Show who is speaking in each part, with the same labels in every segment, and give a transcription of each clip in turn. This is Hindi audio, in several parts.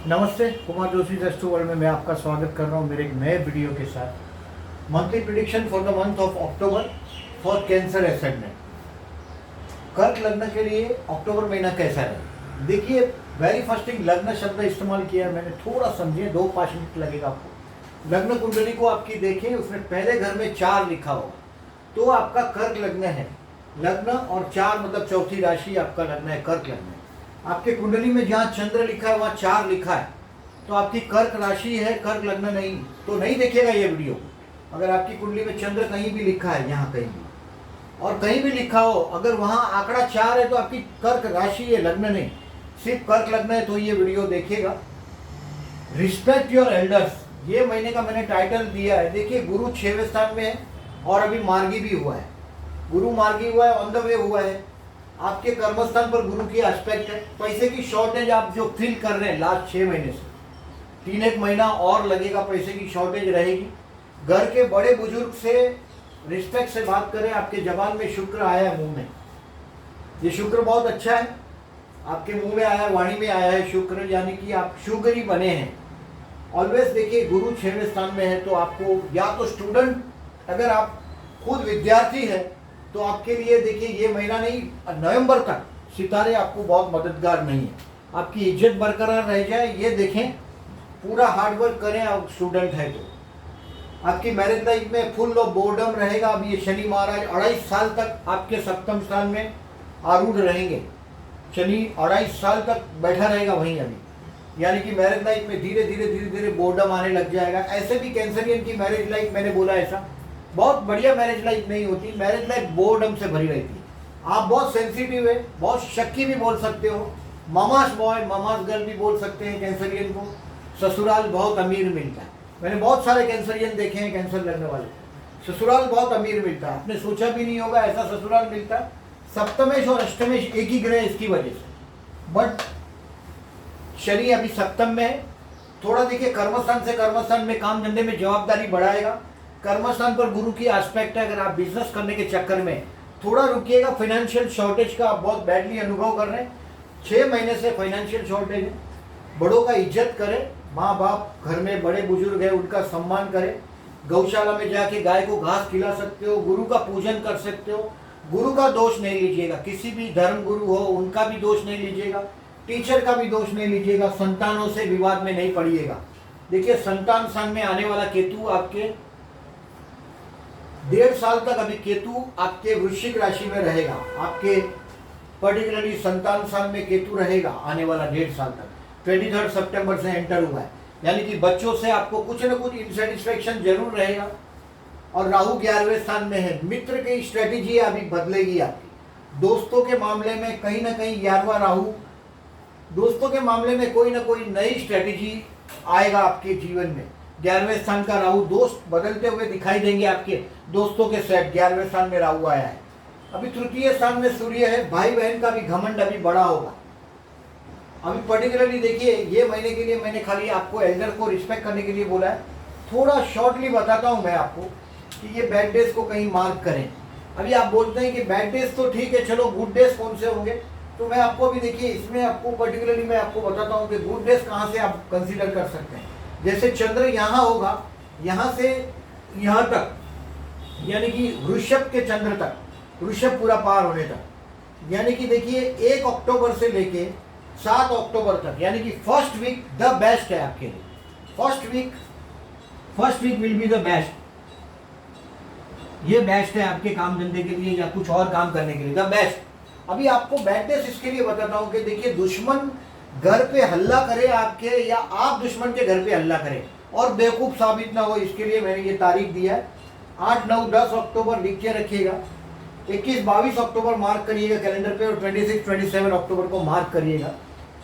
Speaker 1: नमस्ते, कुमार जोशी एस्ट्रो वर्ल्ड में मैं आपका स्वागत कर रहा हूँ मेरे एक नए वीडियो के साथ। Monthly prediction for the month of October for cancer ascendant. कर्क लग्न के लिए अक्टूबर महीना कैसा है? देखिए, वेरी फर्स्ट थिंग लग्न शब्द इस्तेमाल किया है मैंने, थोड़ा समझिए, 2-5 मिनट लगेगा आपको। लग्न कुंडली को आपकी देखिए, उसमें पहले घर में 4 लिखा हो तो आपका कर्क लग्न है। लग्न और 4 मतलब चौथी राशि आपका लग्न है, कर्क लग्न है। आपके कुंडली में जहाँ चंद्र लिखा है वहाँ 4 लिखा है तो आपकी कर्क राशि है, कर्क लग्न नहीं तो नहीं देखिएगा ये वीडियो। अगर आपकी कुंडली में चंद्र कहीं भी लिखा है, यहाँ कहीं भी और कहीं भी लिखा हो, अगर वहाँ आंकड़ा 4 है तो आपकी कर्क राशि है, लग्न नहीं। सिर्फ कर्क लग्न है तो ये वीडियो देखिएगा। रिस्पेक्ट योर एल्डर्स, ये महीने का मैंने टाइटल दिया है। देखिए, गुरु 6वें स्थान में है और अभी मार्गी भी हुआ है। गुरु मार्गी हुआ है, ऑन द वे हुआ है। आपके कर्मस्थान पर गुरु की एस्पेक्ट है। पैसे की शॉर्टेज आप जो फील कर रहे हैं लास्ट 6 महीने से, 3-1 महीना और लगेगा, पैसे की शॉर्टेज रहेगी। घर के बड़े बुजुर्ग से रिस्पेक्ट से बात करें। आपके जबान में शुक्र आया है, मुंह में, ये शुक्र बहुत अच्छा है। आपके मुंह में आया है, वाणी में आया है शुक्र, यानी कि आप शुक्र बने हैं। ऑलवेज देखिए, गुरु 6वें स्थान में है तो आपको, या तो स्टूडेंट, अगर आप खुद विद्यार्थी है तो आपके लिए देखिए ये महीना नहीं, नवंबर तक सितारे आपको बहुत मददगार नहीं है। आपकी इज्जत बरकरार रह जाए ये देखें, पूरा हार्डवर्क करें। आप स्टूडेंट है तो आपकी मैरिज लाइफ में फुल ऑफ बोर्डम रहेगा। अब ये शनि महाराज 2.5 साल तक आपके सप्तम स्थान में आरूढ़ रहेंगे। शनि 2.5 साल तक बैठा रहेगा वहीं अभी, यानी कि मैरिज लाइफ में धीरे धीरे बोर्डम आने लग जाएगा। ऐसे भी कैंसरियन की मैरिज लाइफ, मैंने बोला ऐसा बहुत बढ़िया मैरिज लाइफ नहीं होती। मैरिज लाइफ बोर्डम से भरी रहती है। आप बहुत सेंसिटिव है, बहुत शक्की भी बोल सकते हो, ममास बॉय ममास गर्ल भी बोल सकते हैं कैंसरियन को। ससुराल बहुत अमीर मिलता है। मैंने बहुत सारे कैंसरियन देखे हैं, कैंसर लगने वाले, ससुराल बहुत अमीर मिलता है। आपने सोचा भी नहीं होगा ऐसा ससुराल मिलता है। सप्तमेश और अष्टमेश एक ही ग्रह इसकी वजह से। बट शनि अभी सप्तम में है। थोड़ा देखिए, कर्मस्थान से कर्मस्थान में काम धंधे में जवाबदारी बढ़ाएगा। कर्मस्थान पर गुरु की एस्पेक्ट है। अगर आप बिजनेस करने के चक्कर में थोड़ा रुकिएगा, फाइनेंशियल शॉर्टेज का आप बहुत बैडली अनुभव कर रहे हैं। 6 महीने से फाइनेंशियल शॉर्टेज है। बड़ों का इज्जत करें, माँ बाप, घर में बड़े बुजुर्ग हैं उनका सम्मान करें। गौशाला में जाके गाय को घास खिला सकते हो, गुरु का पूजन कर सकते हो। गुरु का दोष नहीं लीजिएगा, किसी भी धर्म गुरु हो उनका भी दोष नहीं लीजिएगा, टीचर का भी दोष नहीं लीजिएगा। संतानों से विवाद में नहीं पड़िएगा। देखिए, संतान स्थान में आने वाला केतु आपके 1.5 साल तक, अभी केतु आपके वृश्चिक राशि में रहेगा। आपके पर्टिकुलरली संतान स्थान में केतु रहेगा आने वाला 1.5 साल तक। 23 सितंबर से एंटर हुआ है, यानी कि बच्चों से आपको कुछ न कुछ इंसेटिस्फेक्शन जरूर रहेगा। और राहु 11वें स्थान में है। मित्र की स्ट्रेटेजी अभी बदलेगी आपकी। दोस्तों के मामले में कहीं ना कहीं 11वां राहु, दोस्तों के मामले में कोई ना कोई नई स्ट्रेटेजी आएगा आपके जीवन में। 11वें स्थान का राहु, दोस्त बदलते हुए दिखाई देंगे आपके दोस्तों के सेट। 11वें स्थान में राहु आया है। अभी तृतीय स्थान में सूर्य है। भाई बहन का भी घमंड अभी बड़ा होगा। अभी पर्टिकुलरली देखिए, ये महीने के लिए मैंने खाली आपको एल्डर को रिस्पेक्ट करने के लिए बोला है। थोड़ा शॉर्टली बताता हूँ मैं आपको कि ये बैड डेज को कहीं मार्क करें। अभी आप बोलते हैं कि बैड डेज तो ठीक है, चलो गुड डेज कौन से होंगे, तो मैं आपको अभी देखिए, इसमें आपको पर्टिकुलरली मैं आपको बताता हूँ कि गुड डेज कहाँ से आप कंसिडर कर सकते हैं। जैसे चंद्र यहाँ होगा, यहाँ से यहाँ तक, यानी कि वृषभ के चंद्र तक, वृषभ पूरा पार होने तक, यानी कि देखिए 1 अक्टूबर से लेके 7 अक्टूबर तक, यानी कि फर्स्ट वीक द बेस्ट है आपके लिए। First week will be the best. ये बेस्ट है आपके काम धंधे के लिए या कुछ और काम करने के लिए, द बेस्ट। अभी आपको बैड डेज इसके लिए बताता हूँ कि देखिए, दुश्मन घर पे हल्ला करे आपके, या आप दुश्मन के घर पे हल्ला करें और बेवकूफ़ साबित ना हो, इसके लिए मैंने ये तारीख दिया है। 8, 9, 10 अक्टूबर लिख के रखिएगा। 21, 22 अक्टूबर मार्क करिएगा कैलेंडर पे, और 26, 27 अक्टूबर को मार्क करिएगा।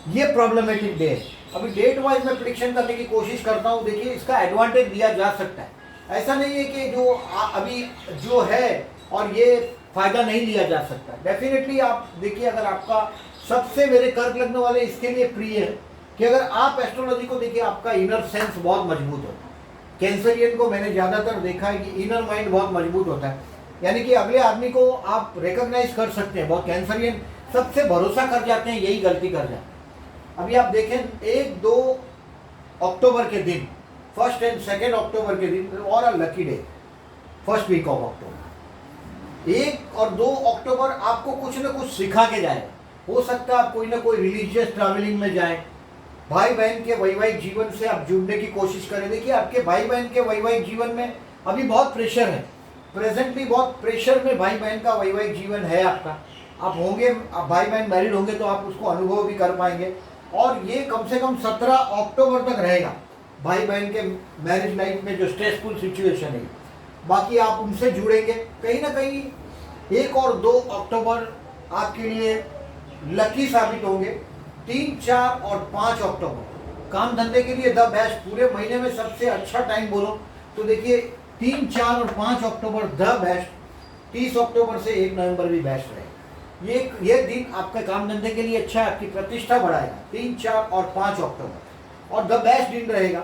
Speaker 1: ये प्रॉब्लमेटिक डे है। अभी डेट वाइज मैं प्रिडिक्शन करने की कोशिश करता हूँ। देखिए, इसका एडवांटेज दिया जा सकता है। ऐसा नहीं है कि जो अभी जो है और ये फायदा नहीं लिया जा सकता। डेफिनेटली आप देखिए, अगर आपका, सबसे मेरे कर्क लगने वाले इसके लिए प्रिय है कि अगर आप एस्ट्रोलॉजी को देखिए, आपका इनर सेंस बहुत मजबूत होता है। कैंसरियन को मैंने ज़्यादातर देखा है कि इनर माइंड बहुत मजबूत होता है, यानी कि अगले आदमी को आप रिकॉग्नाइज कर सकते हैं। बहुत कैंसरियन सबसे भरोसा कर जाते हैं, यही गलती कर जाते हैं। अभी आप देखें, 1, 2 अक्टूबर के दिन, 1 एंड 2 अक्टूबर के दिन और a lucky day, first week of October. 1 और 2 अक्टूबर आपको कुछ न कुछ सिखा के जाएगा। हो सकता है आप कोई ना कोई रिलीजियस ट्रैवलिंग में जाएं, भाई बहन के वैवाहिक जीवन से आप जुड़ने की कोशिश करें। देखिए आपके भाई बहन के वैवाहिक जीवन में अभी बहुत प्रेशर है, प्रेजेंटली बहुत प्रेशर में भाई बहन का वैवाहिक जीवन है आपका। आप होंगे, आप भाई बहन मैरिड होंगे तो आप उसको अनुभव भी कर पाएंगे। और ये कम से कम 17 अक्टूबर तक रहेगा भाई बहन के मैरिज लाइफ में जो स्ट्रेसफुल सिचुएशन है। बाकी आप उनसे जुड़ेंगे कहीं ना कहीं। 1 और 2 अक्टूबर आपके लिए लकी साबित होंगे। 3, 4 और 5 अक्टूबर काम धंधे के लिए द बेस्ट, पूरे महीने में सबसे अच्छा टाइम बोलो तो देखिए 3, 4 और 5 अक्टूबर द बेस्ट। 30 अक्टूबर से 1 नवंबर भी बेस्ट रहेगा। ये दिन आपके काम धंधे के लिए अच्छा है, आपकी प्रतिष्ठा बढ़ाएगा। 3, 4 और 5 अक्टूबर और द बेस्ट दिन रहेगा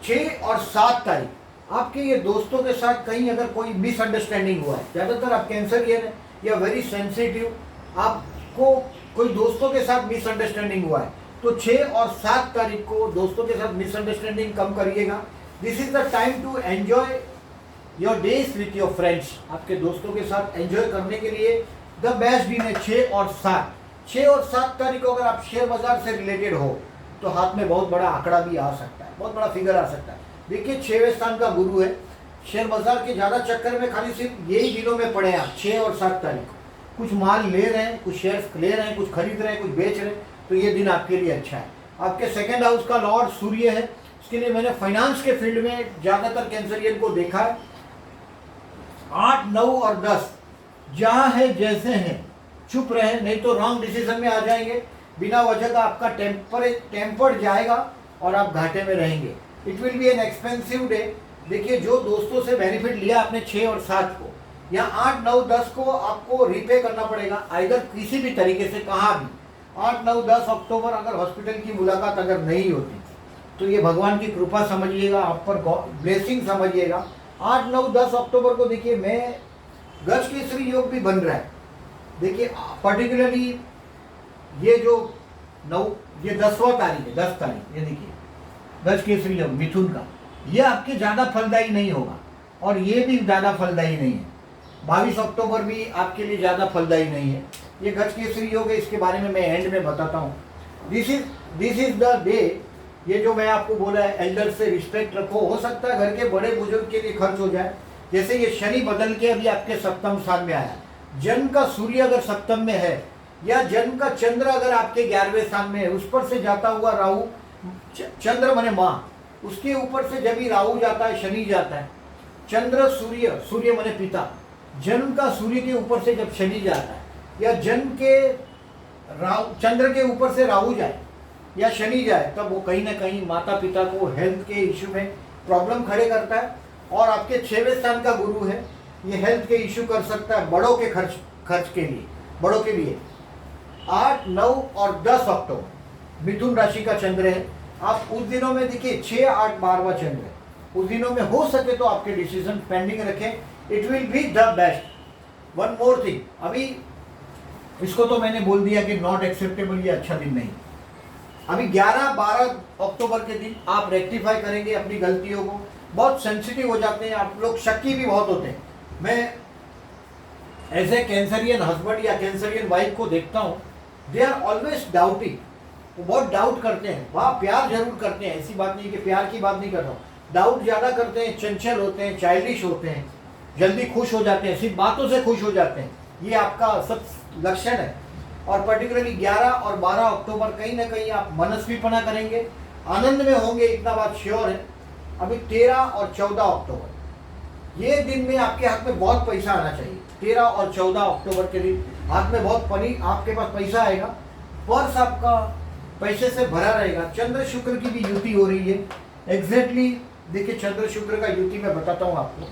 Speaker 1: 6 और 7 तारीख। आपके ये दोस्तों के साथ कहीं अगर कोई मिसअंडरस्टैंडिंग हुआ है, ज़्यादातर आप कैंसरियन है या वेरी सेंसिटिव, आपको कोई दोस्तों के साथ मिसअंडरस्टैंडिंग हुआ है तो 6 और 7 तारीख को दोस्तों के साथ मिसअंडरस्टैंडिंग कम करिएगा। This is the time to enjoy your days with your friends. आपके दोस्तों के साथ एंजॉय करने के लिए द बेस्ट दिन है 6 और 7। 6 और 7 तारीख को अगर आप शेयर बाजार से रिलेटेड हो तो हाथ में बहुत बड़ा आंकड़ा भी आ सकता है, बहुत बड़ा फिगर आ सकता है। देखिए 6वें स्थान का गुरु है। शेयर बाजार के ज़्यादा चक्कर में खाली सिर्फ यही दिनों में पड़े आप 6 और 7 तारीख को कुछ माल ले रहे हैं, कुछ शेयर्स ले रहे हैं, कुछ खरीद रहे हैं, कुछ बेच रहे हैं, तो ये दिन आपके लिए अच्छा है। आपके सेकेंड हाउस का लॉर्ड सूर्य है, इसके लिए मैंने फाइनेंस के फील्ड में ज़्यादातर कैंसरियन को देखा है। 8, 9 और 10 जहाँ है जैसे हैं, चुप रहे, नहीं तो रॉन्ग डिसीजन में आ जाएंगे। बिना वजह का आपका टेम्पर जाएगा और आप घाटे में रहेंगे। It will B an expensive day. देखिए जो दोस्तों से बेनिफिट लिया आपने 6 और 7 को, या 8, 9, 10 को आपको रीपे करना पड़ेगा आइदर किसी भी तरीके से, कहाँ भी। 8, 9, 10 अक्टूबर अगर हॉस्पिटल की मुलाकात अगर नहीं होती तो ये भगवान की कृपा समझिएगा, आप पर ब्लेसिंग समझिएगा। 8, 9, 10 अक्टूबर को देखिए मैं गज केसरी योग भी बन रहा है। देखिए पर्टिकुलरली ये जो 10वां तारीख है, 10 तारीख, ये देखिए गज केसरी योग मिथुन का, ये आपके ज़्यादा फलदायी नहीं होगा और ये भी ज़्यादा फलदायी नहीं है। 22 अक्टूबर भी आपके लिए ज़्यादा फलदायी नहीं है। ये गज केसरी योग है, इसके बारे में मैं एंड में बताता हूँ। दिस इज द डे, ये जो मैं आपको बोला है एल्डर से रिस्पेक्ट रखो। हो सकता है घर के बड़े बुजुर्ग के लिए खर्च हो जाए, जैसे ये शनि बदल के अभी आपके सप्तम स्थान में आया। जन्म का सूर्य अगर सप्तम में है या जन्म का चंद्र अगर आपके 11वें स्थान में है, उस पर से जाता हुआ राहु, चंद्र माने माँ, उसके ऊपर से जब भी राहु जाता है, शनि जाता है, चंद्र सूर्य, सूर्य माने पिता, जन्म का सूर्य के ऊपर से जब शनि जाता है या जन्म के चंद्र के ऊपर से राहु जाए या शनि जाए, तब वो कहीं ना कहीं माता पिता को हेल्थ के इश्यू में प्रॉब्लम खड़े करता है। और आपके 6वें स्थान का गुरु है, ये हेल्थ के इश्यू कर सकता है बड़ों के खर्च के लिए, बड़ों के लिए। 8, 9 और 10 अक्टूबर मिथुन राशि का चंद्र है। आप उस दिनों में देखिए 6, 8, 12वां चंद्र है, उस दिनों में हो सके तो आपके डिसीजन पेंडिंग रखें। It will be the best. One more thing, अभी इसको तो मैंने बोल दिया कि नॉट एक्सेप्टेबल, ये अच्छा दिन नहीं। अभी 11, 12 अक्टूबर के दिन आप रेक्टिफाई करेंगे अपनी गलतियों को। बहुत सेंसिटिव हो जाते हैं आप लोग, शक्की भी बहुत होते हैं। मैं एज ए कैंसरियन हस्बैंड या कैंसरियन वाइफ को देखता हूँ, दे आर ऑलवेज डाउटिंग। वो बहुत डाउट करते हैं, वहाँ प्यार जरूर करते हैं, ऐसी बात नहीं कि प्यार की बात नहीं कर रहा हूँ, डाउट ज़्यादा करते हैं, चंचल होते हैं, चाइल्डिश होते हैं, जल्दी खुश हो जाते हैं, सिर्फ बातों से खुश हो जाते हैं। ये आपका सब लक्षण है। और पर्टिकुलरली 11 और 12 अक्टूबर कहीं ना कहीं आप मनस्वीपना करेंगे, आनंद में होंगे, इतना बात श्योर है। अभी 13 और 14 अक्टूबर, ये दिन में आपके हाथ में बहुत पैसा आना चाहिए। 13 और 14 अक्टूबर के दिन हाथ में बहुत आपके पास पैसा आएगा, पर्स आपका पैसे से भरा रहेगा। चंद्र शुक्र की भी युति हो रही है एग्जैक्टली। देखिए चंद्र शुक्र का युति मैं बताता हूँ आपको।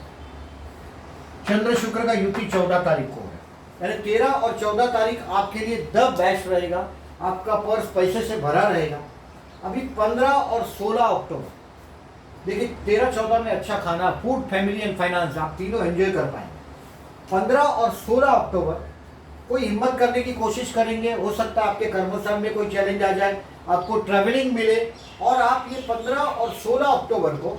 Speaker 1: चंद्र शुक्र का युति 14 तारीख को है, यानी 13 और 14 तारीख आपके लिए द बेस्ट रहेगा। आपका पर्स पैसे से भरा रहेगा। अभी 15 और 16 अक्टूबर, देखिए 13, 14 में अच्छा खाना, फूड, फैमिली एंड फाइनेंस, आप तीनों एंजॉय कर पाएंगे। 15 और 16 अक्टूबर कोई हिम्मत करने की कोशिश करेंगे, हो सकता है आपके कर्मस्थान में कोई चैलेंज आ जाए, आपको ट्रैवलिंग मिले, और आप ये 15 और 16 अक्टूबर को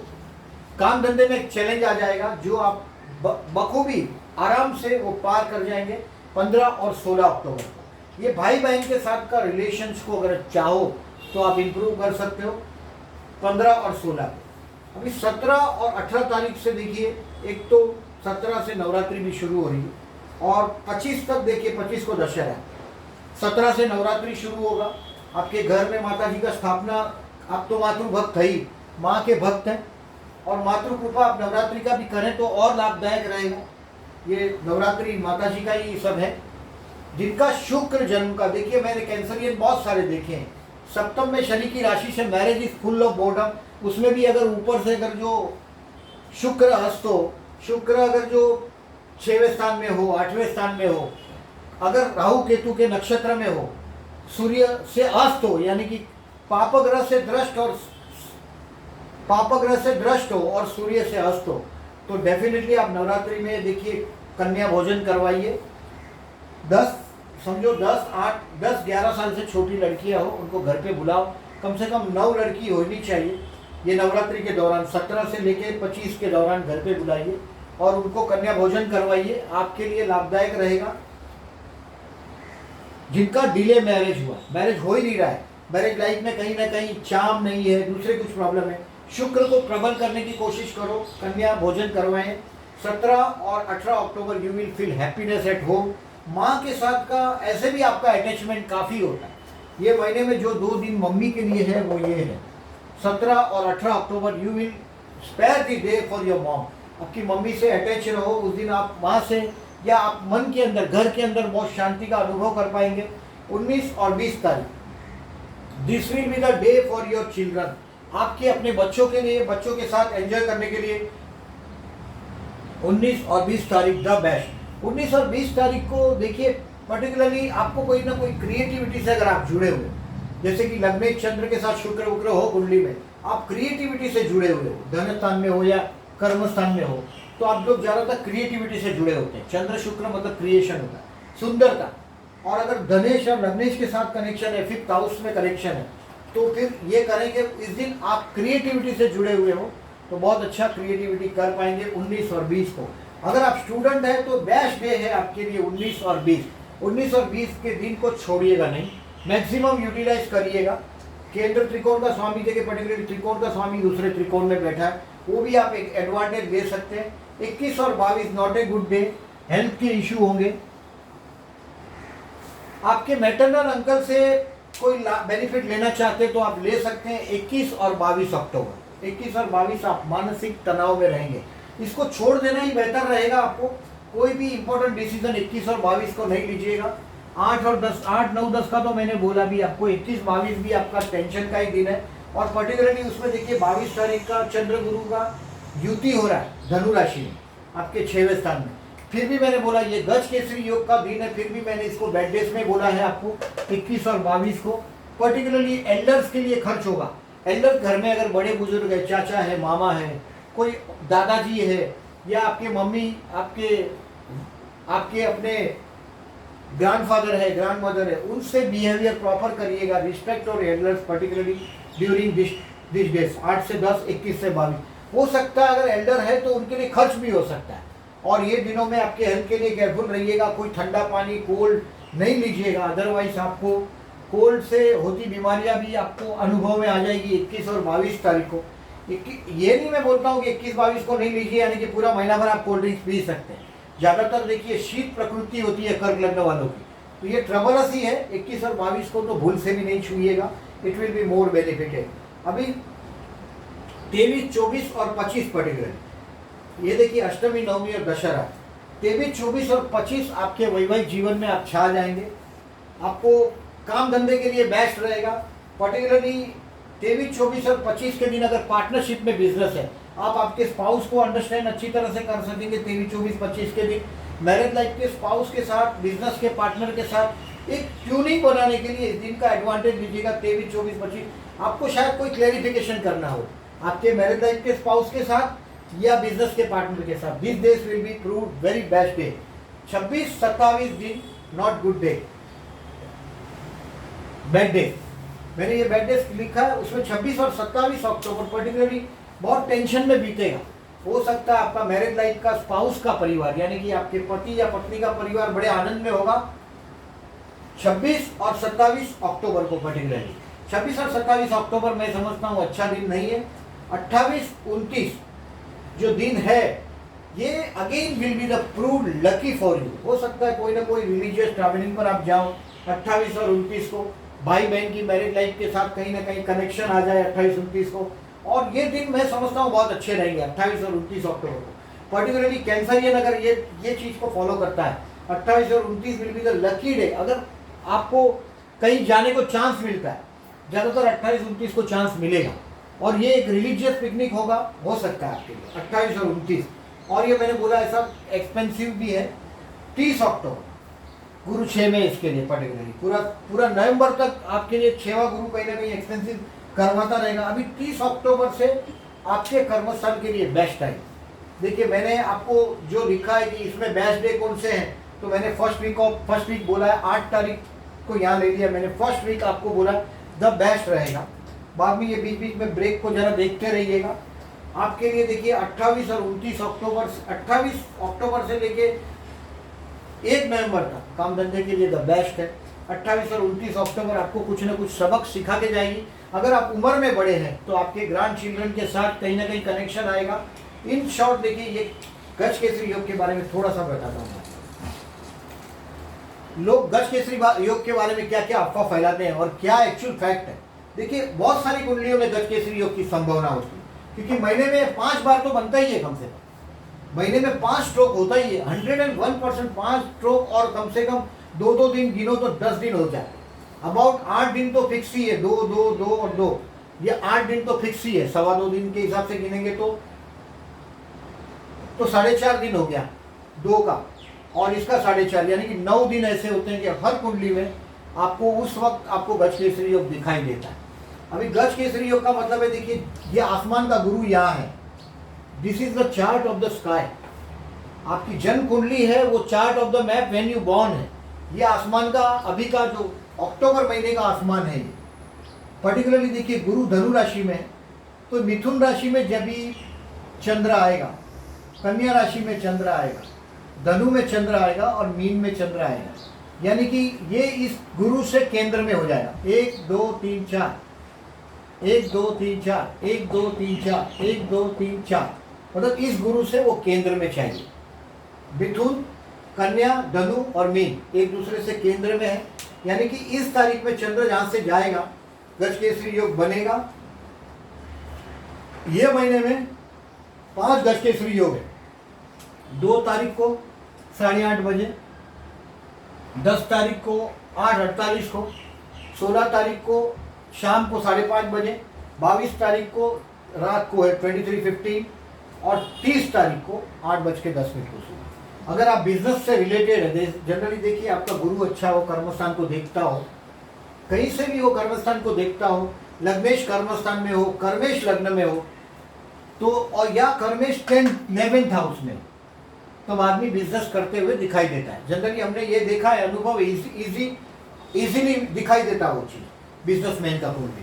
Speaker 1: काम धंधे में एक चैलेंज आ जाएगा जो आप बखूबी आराम से वो पार कर जाएंगे 15 और 16 अक्टूबर को। ये भाई बहन के साथ का रिलेशंस को अगर चाहो तो आप इम्प्रूव कर सकते हो 15 और 16 को। अभी 17 और 18 तारीख से देखिए, एक तो 17 से नवरात्रि भी शुरू हो रही है और 25 तक देखिए, 25 को दशहरा, 17 से नवरात्रि शुरू होगा। आपके घर में माता जी का स्थापना, आप तो मातृ भक्त है ही, माँ के भक्त हैं, और मातृ कृपा आप नवरात्रि का भी करें तो और लाभदायक रहेगा। ये नवरात्रि माता जी का ही सब है। जिनका शुक्र जन्म का, देखिए मैंने कैंसरियन बहुत सारे देखे हैं, सप्तम में शनि की राशि से marriage is full of boredom, उसमें भी अगर ऊपर से अगर जो शुक्र हस्त हो, शुक्र अगर जो 6वें स्थान में हो, 8वें स्थान में हो, अगर राहु केतु के नक्षत्र में हो, सूर्य से अस्त हो, यानी कि पापग्रह से दृष्ट हो और सूर्य से अस्त हो, तो डेफिनेटली आप नवरात्रि में देखिए कन्या भोजन करवाइए। 10-11 साल से छोटी लड़कियां हो उनको घर पे बुलाओ, कम से कम 9 लड़की होनी चाहिए ये नवरात्रि के दौरान, 17 से लेकर 25 के दौरान घर पे बुलाइए और उनको कन्या भोजन करवाइए, आपके लिए लाभदायक रहेगा। जिनका डिले मैरिज हुआ, मैरिज हो ही नहीं रहा है, मैरिज लाइफ में कहीं ना कहीं चाम नहीं है, दूसरे कुछ प्रॉब्लम है, शुक्र को प्रबल करने की कोशिश करो, कन्या भोजन करवाएं। 17 और 18 अक्टूबर you will feel happiness at home. माँ के साथ का ऐसे भी आपका अटैचमेंट काफ़ी होता है। ये महीने में जो 2 दिन मम्मी के लिए है वो ये है, 17 और 18 अक्टूबर you will spare the day for your mom. आपकी मम्मी से अटैच रहो उस दिन, आप माँ से या आप मन के अंदर, घर के अंदर बहुत शांति का अनुभव कर पाएंगे। 19 और 20 तारीख, this will be the day for your children. आपके अपने बच्चों के लिए, बच्चों के साथ एंजॉय करने के लिए 19 और 20 तारीख द बेस्ट। 19 और 20 तारीख को देखिए पर्टिकुलरली आपको कोई ना कोई क्रिएटिविटी से अगर आप जुड़े हुए, जैसे कि लग्नेश चंद्र के साथ शुक्र उक्र हो कुंडली में, आप क्रिएटिविटी से जुड़े हुए हो, धन स्थान में हो या कर्म स्थान में हो, तो आप लोग ज़्यादातर क्रिएटिविटी से जुड़े होते हैं। चंद्र शुक्र मतलब क्रिएशन होता है, सुंदरता। और अगर धनेश और लग्नेश के साथ कनेक्शन है, 5th हाउस में कनेक्शन है, तो फिर ये करेंगे इस दिन आप क्रिएटिविटी से जुड़े हुए हो तो बहुत अच्छा क्रिएटिविटी कर पाएंगे 19 और 20 को। अगर आप स्टूडेंट हैं तो बेस्ट डे है आपके लिए 19 और 20। 19 और 20 के दिन को छोड़िएगा नहीं, मैक्सिमम यूटिलाइज करिएगा। केंद्र त्रिकोण का स्वामी, देखिए पर्टिकुलरली त्रिकोण का स्वामी दूसरे त्रिकोण में बैठा है, वो भी आप एक एडवांटेज ले सकते हैं। 21 और 22 not a good day, health के इश्यू होंगे। आपके मैटरनल अंकल से कोई बेनिफिट लेना चाहते तो आप ले सकते हैं 21 और 22 अक्टूबर। 21 और 22 आप मानसिक तनाव में रहेंगे, इसको छोड़ देना ही बेहतर रहेगा। आपको कोई भी इंपॉर्टेंट डिसीजन 21 और 22 को नहीं लीजिएगा। 8 और 10, 8, 9, 10 का तो मैंने बोला भी आपको, 21, 22 भी आपका टेंशन का ही दिन है। और पर्टिकुलरली उसमें देखिए 22 तारीख का चंद्र गुरु का युति हो रहा है धनु राशि में, आपके 6वें स्थान में। फिर भी मैंने बोला ये गज केसरी योग का दिन है, फिर भी मैंने इसको बैड डेज में बोला है आपको 21 और 22 को। पर्टिकुलरली एल्डर्स के लिए खर्च होगा। एल्डर्स घर में अगर बड़े बुजुर्ग है, चाचा है, मामा है, कोई दादाजी है, या आपके मम्मी, आपके अपने ग्रैंडफादर है, ग्रैंडमदर है, उनसे बिहेवियर प्रॉपर करिएगा, रिस्पेक्ट और elders particularly during this days 8 से 10, 21 से 22। हो सकता है अगर एल्डर है तो उनके लिए खर्च भी हो सकता है। और ये दिनों में आपके हेल्थ के लिए केयरफुल रहिएगा, कोई ठंडा पानी, कोल्ड नहीं लीजिएगा, अदरवाइज आपको कोल्ड से होती बीमारियां भी आपको अनुभव में आ जाएगी 21 और 22 तारीख को। ये नहीं मैं बोलता हूँ कि 21-22 को नहीं लीजिए, यानी कि पूरा महीना भर आप कोल्ड ड्रिंक्स पी सकते हैं। ज़्यादातर देखिए शीत प्रकृति होती है कर्क लग्न वालों की, तो ये ट्रबलस ही है। 21 और 22 को तो भूल से भी नहीं छूइएगा, it will be more benefited. अभी 23, 24 और 25 पर्टिकुलर, ये देखिए अष्टमी, नवमी और दशहरा। 23, 24 और 25 आपके वैवाहिक जीवन में आप छा जाएंगे। आपको काम धंधे के लिए बेस्ट रहेगा। पर्टिकुलरली 23, 24 और 25 के दिन अगर पार्टनरशिप में बिजनेस है, आप आपके स्पाउस को अंडरस्टैंड अच्छी तरह से कर सकेंगे 23, 24, 25 के दिन। मैरिज लाइफ के स्पाउस के साथ, बिजनेस के पार्टनर के साथ एक ट्यूनिंग बनाने के लिए इस दिन का एडवांटेज लीजिएगा। 23, 24, 25 आपको शायद कोई क्लैरिफिकेशन करना हो आपके मैरिज लाइफ के स्पाउस के साथ या बिजनेस के पार्टनर के साथ। This days will be proved very best day. 26, 27 दिन not good day, bad day. मैंने ये बैड डे लिखा है, उसमें 26 और 27 अक्टूबर पर्टिकुलरली बहुत टेंशन में बीतेगा। हो सकता है आपका मैरिज लाइफ का स्पाउस का परिवार यानी कि आपके पति या पत्नी का परिवार बड़े आनंद में होगा 26 और 27 अक्टूबर को। पर्टिकुलरली 26 और 27 अक्टूबर मैं समझता हूँ अच्छा दिन नहीं है। 28, 29 जो दिन है ये again will be the prove lucky for you. हो सकता है कोई ना कोई रिलीजियस ट्रैवलिंग पर आप जाओ 28 और 29 को, भाई बहन की मैरिज लाइफ के साथ कहीं ना कहीं कनेक्शन आ जाए 28, 29 को। और ये दिन मैं समझता हूँ बहुत अच्छे रहेंगे 28 और 29 अक्टूबर को। पर्टिकुलरली कैंसरियन अगर ये चीज़ को फॉलो करता है 28 और 29 will be the lucky day. अगर आपको कहीं जाने को चांस मिलता है, ज़्यादातर 28, 29 को चांस मिलेगा। और ये एक रिलीजियस पिकनिक होगा, हो सकता है आपके लिए 28 और 29। और ये मैंने बोला ऐसा एक्सपेंसिव भी है। 30 अक्टूबर गुरु 6 में इसके लिए पर्टिकुलरली पूरा नवंबर तक आपके लिए 6वां गुरु कहीं ना कहीं एक्सपेंसिव करवाता रहेगा। अभी 30 अक्टूबर से आपके कर्मस्थान के लिए बेस्ट टाइम। देखिए मैंने आपको जो लिखा है कि इसमें बेस्ट डे कौन से हैं, तो मैंने फर्स्ट वीक बोला है, 8 तारीख को यहाँ ले लिया मैंने। फर्स्ट वीक आपको बोला द बेस्ट रहेगा। बाद में ये बीच में ब्रेक को जरा देखते रहिएगा। आपके लिए देखिए 28 और 29 अक्टूबर, 28 अक्टूबर से लेके 1 नवंबर तक काम धंधे के लिए द बेस्ट है। 28 और 29 अक्टूबर आपको कुछ ना कुछ सबक सिखा के जाएगी। अगर आप उम्र में बड़े हैं तो आपके ग्रैंड चिल्ड्रन के साथ कहीं ना कहीं कनेक्शन आएगा। इन शॉर्ट देखिए ये गज केसरी योग के बारे में थोड़ा सा बताता हूँ। लोग गज केसरी योग के बारे में क्या क्या अफवाह फैलाते हैं और क्या एक्चुअल फैक्ट है। देखिए बहुत सारी कुंडलियों में गज केसरी योग की संभावना होती है, क्योंकि महीने में 5 बार तो बनता ही है, कम से कम महीने में 5 स्ट्रोक होता ही है। 101% 5 स्ट्रोक, और कम से कम 2 दिन गिनो तो 10 दिन हो जाए। अबाउट 8 दिन तो फिक्स ही है, 2 2 2 और 2, ये 8 दिन तो फिक्स ही है। 2.25 दिन के हिसाब से गिनेंगे तो 4.5 दिन हो गया 2 का, और इसका 4.5, यानी कि 9 दिन ऐसे होते हैं कि हर कुंडली में आपको उस वक्त आपको गज केसरी योग दिखाई देता है। अभी गज केसरी योग का मतलब है, देखिए ये आसमान का गुरु यहाँ है। This is the chart of the sky. आपकी जन्म कुंडली है वो chart of the map when you born है। ये आसमान का अभी का जो अक्टूबर महीने का आसमान है ये। पर्टिकुलरली देखिए गुरु धनु राशि में है, तो मिथुन राशि में जब भी चंद्र आएगा, कन्या राशि में चंद्र आएगा, धनु में चंद्र आएगा और मीन में चंद्र आएगा, यानी कि ये इस गुरु से केंद्र में हो जाएगा। 1 2 3 4, 1 2 3 4, 1 2 3 4, 1 2 3 4, मतलब इस गुरु से वो केंद्र में चाहिए। मिथुन, कन्या, धनु और मीन एक दूसरे से केंद्र में है, यानी कि इस तारीख में चंद्र जहां से जाएगा गज केसरी योग बनेगा। ये महीने में 5 गज केसरी योग है। 2 तारीख को 8:30 बजे, 10 तारीख को 8:48 को, 16 तारीख को शाम को 5:30 बजे, 22 तारीख को रात को है 23:15 और 30 तारीख को 8:10 को सुबह। अगर आप बिजनेस से रिलेटेड है, जनरली देखिए आपका गुरु अच्छा हो, कर्मस्थान को देखता हो, कहीं से भी हो कर्मस्थान को देखता हो, लग्नेश कर्मस्थान में हो, कर्मेश लग्न में हो तो, और या कर्मेश 11th हाउस में, तो आदमी बिजनेस करते हुए दिखाई देता है। जनरली हमने ये देखा है, अनुभव इजीली दिखाई देता वो चीज़ बिजनेसमैन का कोई भी।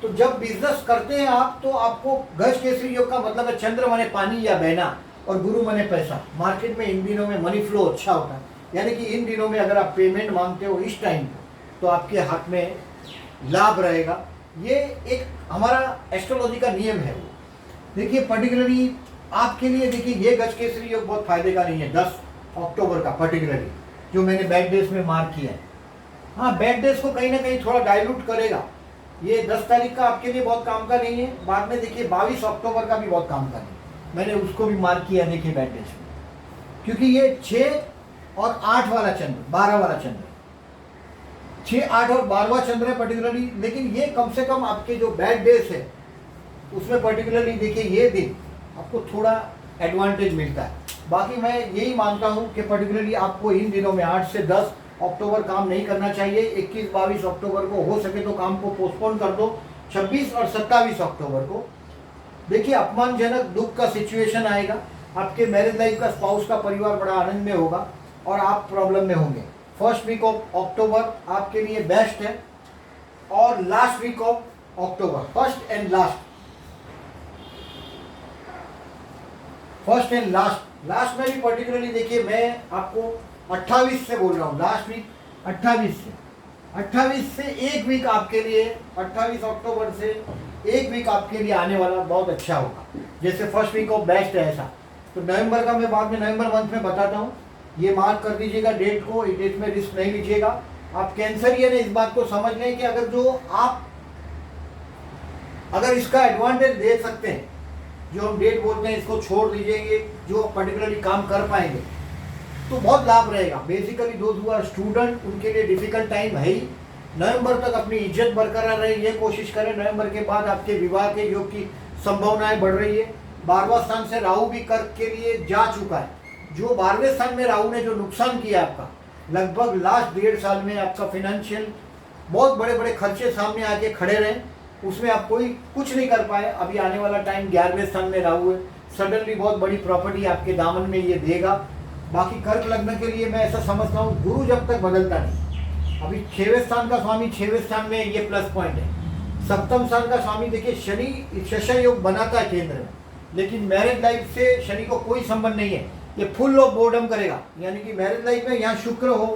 Speaker 1: तो जब बिजनेस करते हैं आप, तो आपको गज केसरी योग का मतलब है चंद्र माने पानी या बहना और गुरु माने पैसा। मार्केट में इन दिनों में मनी फ्लो अच्छा होता है, यानी कि इन दिनों में अगर आप पेमेंट मांगते हो इस टाइम पर तो आपके हाथ में लाभ रहेगा। ये एक हमारा एस्ट्रोलॉजी का नियम है। वो देखिए पर्टिकुलरली आपके लिए, देखिए ये गज केसरी योग बहुत फायदे का नहीं है 10 अक्टूबर का, पर्टिकुलरली जो मैंने बैड डेज में मार्क किया है। हाँ, बैड डेज को कहीं ना कहीं थोड़ा डाइल्यूट करेगा। ये 10 तारीख का आपके लिए बहुत काम का नहीं है। बाद में देखिए 22 अक्टूबर का भी बहुत काम का नहीं, मैंने उसको भी मार्क किया देखिए बैड डेज में, क्योंकि ये 6 और 8 वाला चंद्र, 12 वाला चंद्र, 6, 8 और 12वां चंद्र है पर्टिकुलरली। लेकिन ये कम से कम आपके जो बैड डेज है उसमें पर्टिकुलरली देखिए ये दिन आपको थोड़ा एडवांटेज मिलता है। बाकी मैं यही मानता हूँ कि पर्टिकुलरली आपको इन दिनों में 8 से 10 अक्टूबर काम नहीं करना चाहिए। 21-22 अक्टूबर को हो सके तो काम को पोस्टपोन कर दो। 26 और 27 अक्टूबर को देखिए अपमानजनक दुख का सिचुएशन आएगा। आपके मैरिज लाइफ का, स्पाउस का परिवार बड़ा आनंद में होगा और आप प्रॉब्लम में होंगे। फर्स्ट वीक ऑफ अक्टूबर आपके लिए बेस्ट है, और last week of October, first and last में भी पर्टिकुलरली देखिए, मैं आपको 28 से बोल रहा हूँ, लास्ट वीक 28 से एक वीक आपके लिए, 28 अक्टूबर से एक वीक आपके लिए आने वाला बहुत अच्छा होगा। जैसे फर्स्ट वीक ऑफ बेस्ट है ऐसा, तो नवंबर का मैं बाद में नवंबर मंथ में बताता हूँ, ये मार्क कर दीजिएगा डेट को, इस डेट में रिस्क नहीं लीजिएगा। आप कैंसरियन इस बात को समझ लें कि अगर इसका एडवांटेज दे सकते हैं, जो हम डेट बोलते हैं इसको छोड़ दीजिए, जो पर्टिकुलरली काम कर पाएंगे तो बहुत लाभ रहेगा। Basically those who are student, उनके लिए डिफिकल्ट टाइम है ही। नवंबर तक अपनी इज्जत बरकरार रहे ये कोशिश करें। नवंबर के बाद आपके विवाह के योग की संभावनाएं बढ़ रही है। 12वां स्थान से राहु भी कर्क के लिए जा चुका है। जो 12वें स्थान में राहु ने जो नुकसान किया आपका, लगभग लास्ट 1.5 साल में आपका फिनेंशियल बहुत बड़े बड़े खर्चे सामने आके खड़े रहे, उसमें आप कुछ नहीं कर पाए। अभी आने वाला टाइम 11वें स्थान में राहु है, सडनली बहुत बड़ी प्रॉपर्टी आपके दामन में ये देगा। बाकी कर्क लग्न के लिए मैं ऐसा समझता हूँ, गुरु जब तक बदलता नहीं, अभी 6वें स्थान का स्वामी 6वें स्थान में, ये प्लस पॉइंट है। सप्तम स्थान का स्वामी देखिए शनि शशा योग बनाता है केंद्र में, लेकिन मैरिज लाइफ से शनि को कोई संबंध नहीं है। ये फुल ऑफ बोर्डम करेगा, यानी कि मैरिज लाइफ में यहाँ शुक्र हो,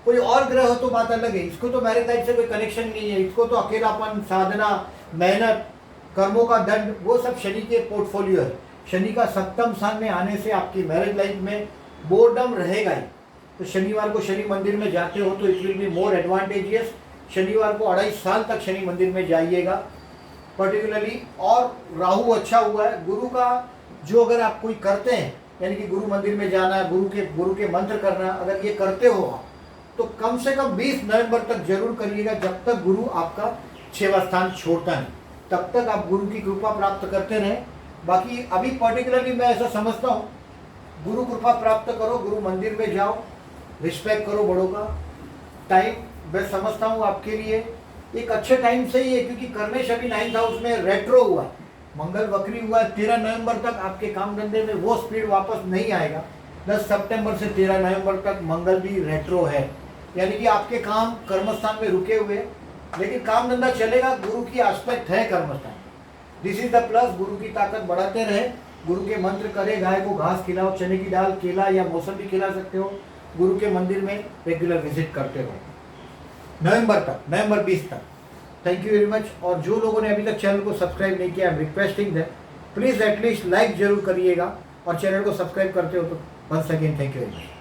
Speaker 1: कोई और ग्रह हो तो बात अलग है, इसको तो मैरिज लाइफ से कोई कनेक्शन नहीं है। इसको तो अकेलापन, साधना, मेहनत, कर्मों का दंड, वो सब शनि के पोर्टफोलियो है। शनि का सप्तम स्थान में आने से आपकी मैरिज लाइफ में बोर्डम रहेगा ही। तो शनिवार को शनि मंदिर में जाते हो तो it will be more advantageous. शनिवार को 2.5 साल तक शनि मंदिर में जाइएगा पर्टिकुलरली। और राहु अच्छा हुआ है, गुरु का जो अगर आप कोई करते हैं, यानी कि गुरु मंदिर में जाना, गुरु के मंत्र करना, अगर ये करते हो आप, तो कम से कम 20 नवंबर तक जरूर करिएगा। जब तक गुरु आपका 6वां स्थान छोड़ता नहीं, तब तक आप गुरु की कृपा प्राप्त करते रहें। बाकी अभी पर्टिकुलरली मैं ऐसा समझता हूँ, गुरु कृपा प्राप्त करो, गुरु मंदिर में जाओ, रिस्पेक्ट करो बड़ों का। टाइम मैं समझता हूँ आपके लिए एक अच्छे टाइम से ही है, क्योंकि कर्मेश अभी 9th हाउस में रेट्रो हुआ है, मंगल वक्री हुआ है। 13 नवंबर तक आपके काम धंधे में वो स्पीड वापस नहीं आएगा। 10 सितंबर से 13 नवंबर तक मंगल भी रेट्रो है, यानी कि आपके काम कर्मस्थान में रुके हुए, लेकिन काम धंधा चलेगा। गुरु की आस्पेक्ट है कर्मस्थान, दिस इज द प्लस। गुरु की ताकत बढ़ाते रहे, गुरु के मंत्र करे, गाय को घास खिलाओ, चने की दाल, केला या मौसमी खिला सकते हो, गुरु के मंदिर में रेगुलर विजिट करते रहो नवंबर 20 तक। Thank you very much. और जो लोगों ने अभी तक चैनल को सब्सक्राइब नहीं किया, I am requesting that please at least like जरूर करिएगा, और चैनल को सब्सक्राइब करते हो तो once again thank you very much.